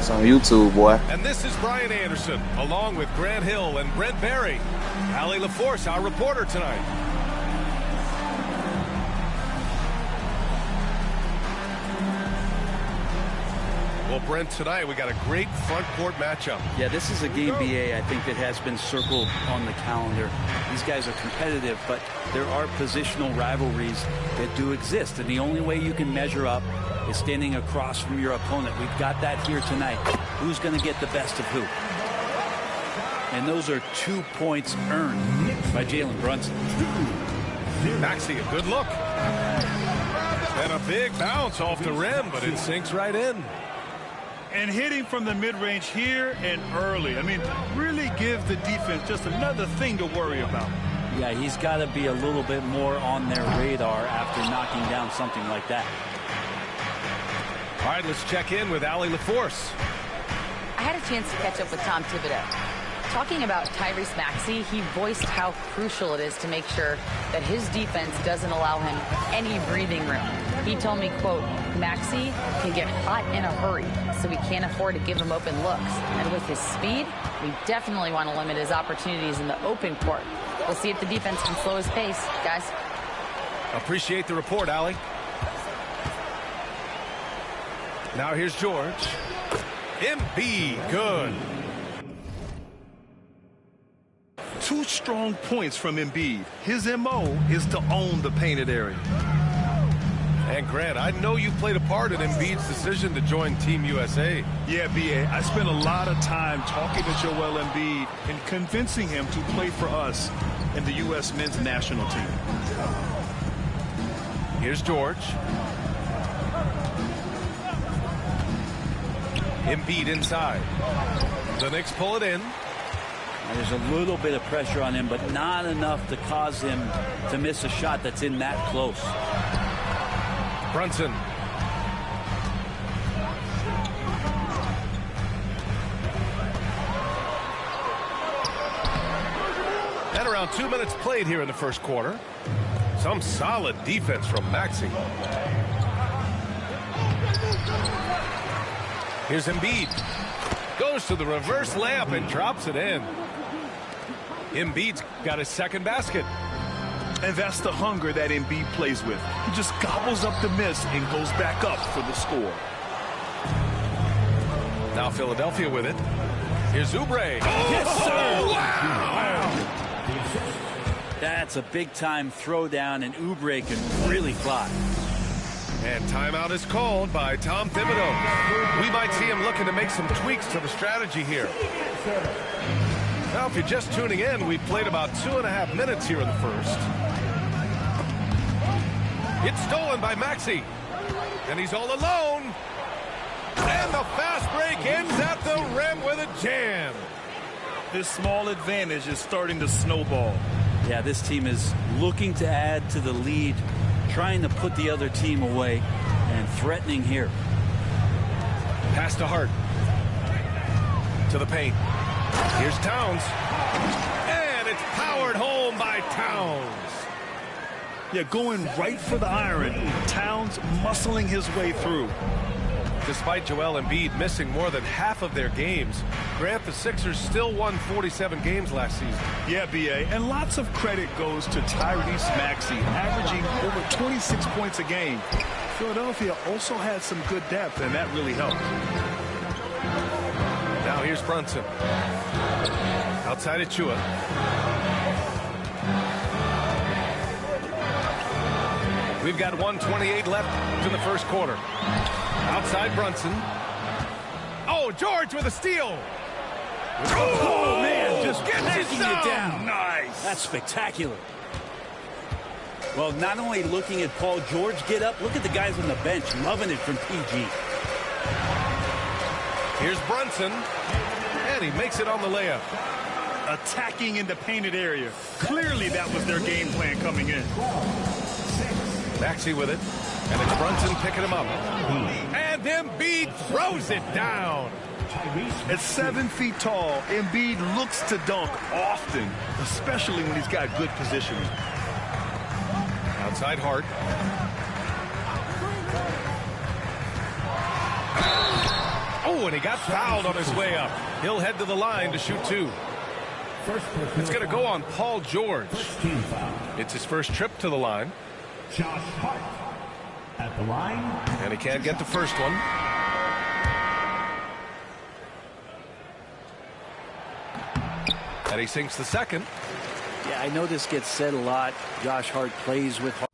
It's on YouTube, boy. And this is Brian Anderson, along with Grant Hill and Brent Barry. Allie LaForce, our reporter tonight. Well, Brent, tonight we got a great front court matchup. Yeah, this is a game, BA, I think, that has been circled on the calendar. These guys are competitive, but there are positional rivalries that do exist. And the only way you can measure up is standing across from your opponent. We've got that here tonight. Who's going to get the best of who? And those are 2 points earned by Jalen Brunson. Maxey, a good look. And a big bounce off the rim, but it sinks right in. And hitting from the mid-range here and early. I mean, really give the defense just another thing to worry about. Yeah, he's got to be a little bit more on their radar after knocking down something like that. All right, let's check in with Allie LaForce. I had a chance to catch up with Tom Thibodeau. Talking about Tyrese Maxey, he voiced how crucial it is to make sure that his defense doesn't allow him any breathing room. He told me, quote, Maxey can get hot in a hurry, so we can't afford to give him open looks. And with his speed, we definitely want to limit his opportunities in the open court. We'll see if the defense can slow his pace, guys. Appreciate the report, Allie. Now here's George. Embiid, good. 2 strong points from Embiid. His M.O. is to own the painted area. And Grant, I know you played a part in Embiid's decision to join Team USA. Yeah, B.A., I spent a lot of time talking to Joel Embiid and convincing him to play for us in the U.S. men's national team. Here's George. Embiid inside. The Knicks pull it in. There's a little bit of pressure on him, but not enough to cause him to miss a shot that's in that close. Brunson. And around 2 minutes played here in the first quarter. Some solid defense from Maxey. Here's Embiid. Goes to the reverse layup and drops it in. Embiid's got his second basket. And that's the hunger that Embiid plays with. He just gobbles up the miss and goes back up for the score. Now Philadelphia with it. Here's Oubre. Yes, sir. Wow. That's a big-time throwdown, and Oubre can really fly. And timeout is called by Tom Thibodeau. We might see him looking to make some tweaks to the strategy here. Now, if you're just tuning in, we've played about 2.5 minutes here in the first. It's stolen by Maxey. And he's all alone. And the fast break ends at the rim with a jam. This small advantage is starting to snowball. Yeah, this team is looking to add to the lead, trying to put the other team away, and threatening here. Pass to Hart. To the paint. Here's Towns. And it's powered home by Towns. Yeah, going right for the iron. Towns muscling his way through. Despite Joel Embiid missing more than half of their games, Grant, the Sixers still won 47 games last season. Yeah, B.A., and lots of credit goes to Tyrese Maxey, averaging over 26 points a game. Philadelphia also had some good depth, and that really helped. Now here's Brunson. Outside Achua. We've got 1:28 left in the first quarter. Outside Brunson. Oh, George with a steal. Oh, man, just gets you down. Nice. That's spectacular. Well, not only looking at Paul George get up, look at the guys on the bench loving it from PG. Here's Brunson. And he makes it on the layup. Attacking in the painted area. Clearly that was their game plan coming in. Maxey with it. And it's Brunson picking him up. And Embiid throws it down. At 7 feet tall, Embiid looks to dunk often, especially when he's got good positioning. Outside Hart. Oh, and he got fouled on his way up. He'll head to the line to shoot 2. It's going to go on Paul George. It's his first trip to the line. Josh Hart at the line. And he can't get the first one. And he sinks the second. Yeah, I know this gets said a lot. Josh Hart plays with Hart.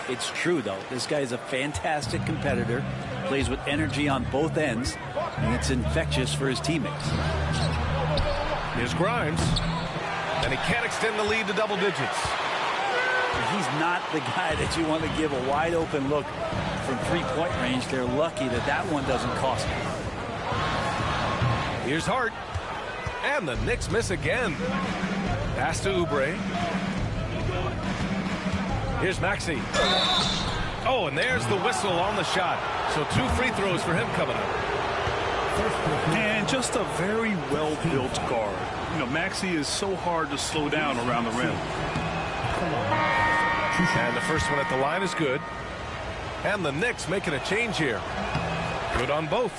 It's true, though. This guy's a fantastic competitor, plays with energy on both ends, and it's infectious for his teammates. Here's Grimes. And he can't extend the lead to double digits. He's not the guy that you want to give a wide open look from three-point range. They're lucky that that one doesn't cost them. Here's Hart. And the Knicks miss again. Pass to Oubre. Here's Maxey. Oh, and there's the whistle on the shot. So 2 free throws for him coming up. And just a very well-built guard. You know, Maxey is so hard to slow down around the rim. And the first one at the line is good. And the Knicks making a change here. Good on both.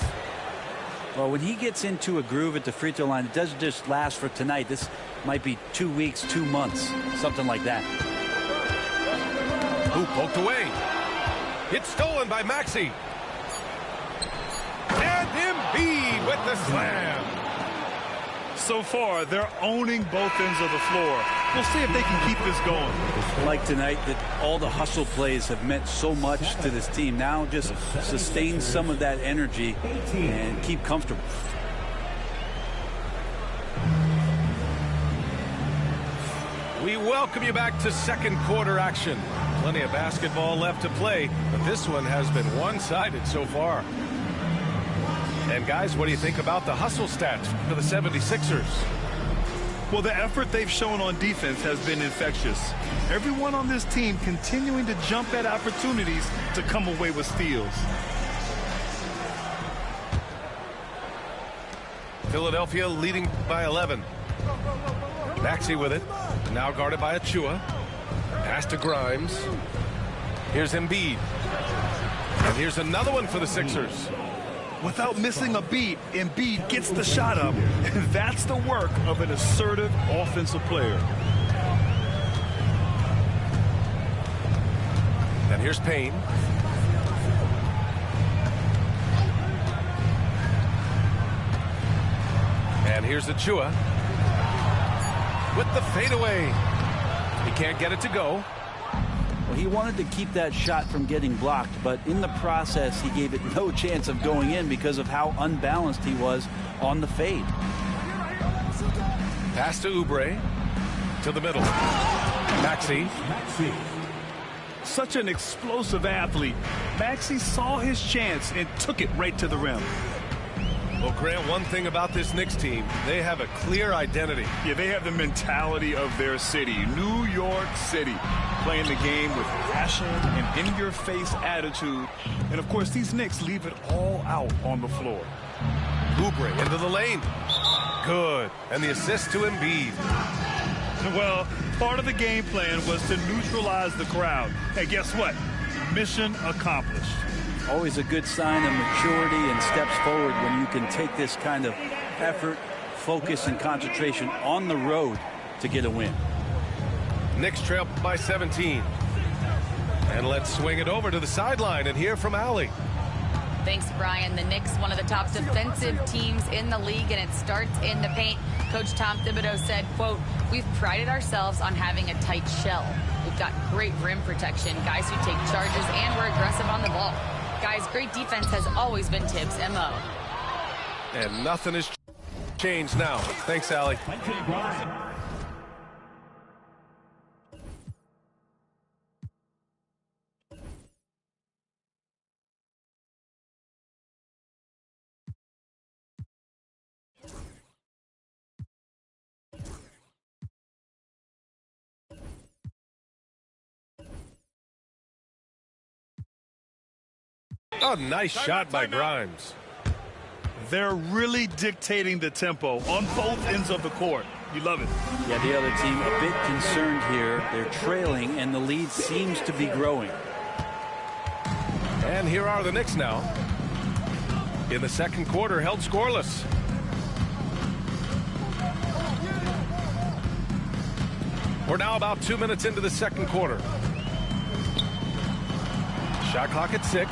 Well, when he gets into a groove at the free throw line, it doesn't just last for tonight. This might be 2 weeks, 2 months, something like that. Ooh, poked away. It's stolen by Maxey. And Embiid with the slam. So far, they're owning both ends of the floor. We'll see if they can keep this going. Like tonight, that all the hustle plays have meant so much to this team. Now just sustain some of that energy and keep comfortable. We welcome you back to second quarter action. Plenty of basketball left to play, but this one has been one-sided so far. And guys, what do you think about the hustle stats for the 76ers? Well, the effort they've shown on defense has been infectious. Everyone on this team continuing to jump at opportunities to come away with steals. Philadelphia leading by 11. Maxey with it. Now guarded by Achua. Pass to Grimes. Here's Embiid. And here's another one for the Sixers. Without missing a beat, Embiid gets the shot up. And that's the work of an assertive offensive player. And here's Payne. And here's Achua. With the fadeaway. He can't get it to go. Well, he wanted to keep that shot from getting blocked, but in the process, he gave it no chance of going in because of how unbalanced he was on the fade. Pass to Oubre. To the middle. Maxey. Such an explosive athlete. Maxey saw his chance and took it right to the rim. Well, Grant, one thing about this Knicks team, they have a clear identity. Yeah, they have the mentality of their city, New York City, playing the game with passion and in-your-face attitude. And, of course, these Knicks leave it all out on the floor. Oubre into the lane. Good. And the assist to Embiid. Well, part of the game plan was to neutralize the crowd. And guess what? Mission accomplished. Always a good sign of maturity and steps forward when you can take this kind of effort, focus, and concentration on the road to get a win. Knicks trail by 17. And let's swing it over to the sideline and hear from Allie. Thanks, Brian. The Knicks, one of the top defensive teams in the league, and it starts in the paint. Coach Tom Thibodeau said, quote, "We've prided ourselves on having a tight shell. We've got great rim protection, guys who take charges, and we're aggressive on the ball. Guys, great defense has always been Tibbs' MO." And nothing has changed now. Thanks, Allie. Oh, nice shot by Grimes. They're really dictating the tempo on both ends of the court. You love it. Yeah, the other team a bit concerned here. They're trailing, and the lead seems to be growing. And here are the Knicks now. In the second quarter, held scoreless. We're now about 2 minutes into the second quarter. Shot clock at 6.